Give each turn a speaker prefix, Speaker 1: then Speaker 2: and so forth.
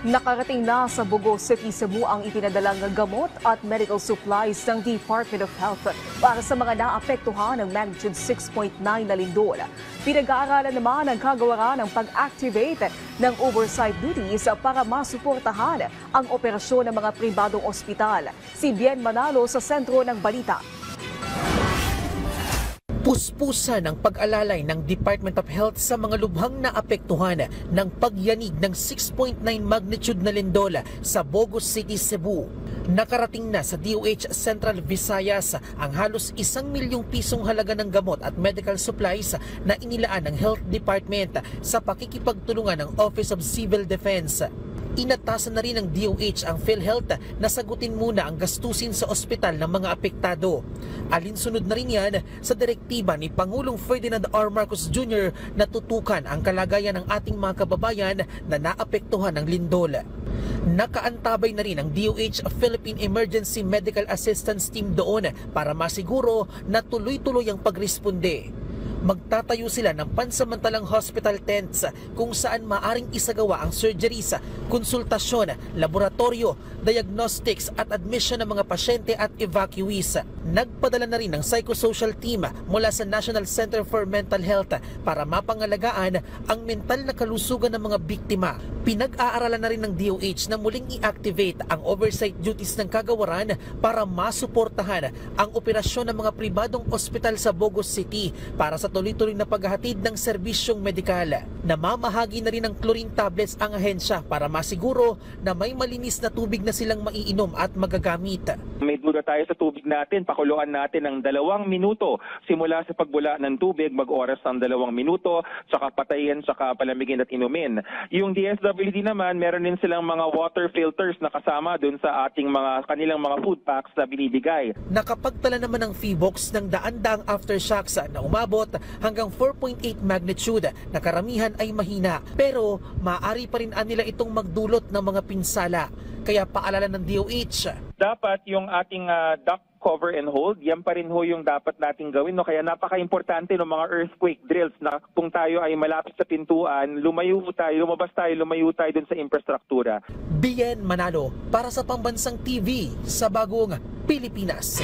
Speaker 1: Nakarating na sa Bogo City, Cebu ang ipinadalang gamot at medical supplies ng Department of Health para sa mga naapektuhan ng magnitude 6.9 na lindol. Pinag-aaralan naman ang kagawaran ng pag-activate ng oversight duties para masuportahan ang operasyon ng mga pribadong ospital. Si Bien Manalo sa sentro ng balita.
Speaker 2: Puspusan ang pag-alalay ng Department of Health sa mga lubhang naapektuhan ng pagyanig ng 6.9 magnitude na lindol sa Bogo City, Cebu. Nakarating na sa DOH Central Visayas ang halos 1 milyong pisong halaga ng gamot at medical supplies na inilaan ng Health Department sa pakikipagtulungan ng Office of Civil Defense. Inatasan na rin ng DOH ang PhilHealth na sagutin muna ang gastusin sa ospital ng mga apektado. Alinsunod na rin yan sa direktiba ni Pangulong Ferdinand R. Marcos Jr. na tutukan ang kalagayan ng ating mga kababayan na naapektuhan ng lindol. Nakaantabay na rin ang DOH Philippine Emergency Medical Assistance Team doon para masiguro na tuloy-tuloy ang pagresponde. Magtatayo sila ng pansamantalang hospital tents kung saan maaring isagawa ang surgeries, konsultasyon, laboratorio, diagnostics at admission ng mga pasyente at evacuees. Nagpadala na rin ng psychosocial team mula sa National Center for Mental Health para mapangalagaan ang mental na kalusugan ng mga biktima. Pinag-aaralan na rin ng DOH na muling i-activate ang oversight duties ng kagawaran para masuportahan ang operasyon ng mga pribadong ospital sa Bogo City para sa tuloy-tuloy na paghahatid ng serbisyong medikal. Namamahagi na rin ng chlorine tablets ang ahensya para masiguro na may malinis na tubig na silang maiinom at magagamit.
Speaker 3: May duda tayo sa tubig natin, pakuluan natin ng 2 minuto. Simula sa pagbula ng tubig, mag-oras ng 2 minuto, saka patayin, saka palamigin at inumin. Yung DSWD naman, meron din silang mga water filters na kasama dun sa ating kanilang mga food packs na binibigay.
Speaker 2: Nakapagtala naman ng Feebox ng daan-daang aftershocks na umabot hanggang 4.8 magnitude na karamihan ay mahina. Pero maaari pa rin nila itong magdulot ng mga pinsala. Kaya paalala ng DOH.
Speaker 3: Dapat yung ating duct cover and hold, yan pa rin ho yung dapat nating gawin. No? Kaya napaka-importante ng mga earthquake drills na kung tayo ay malapit sa pintuan, lumabas tayo, lumayo tayo dun sa infrastruktura.
Speaker 2: Bien Manalo para sa Pambansang TV sa Bagong Pilipinas.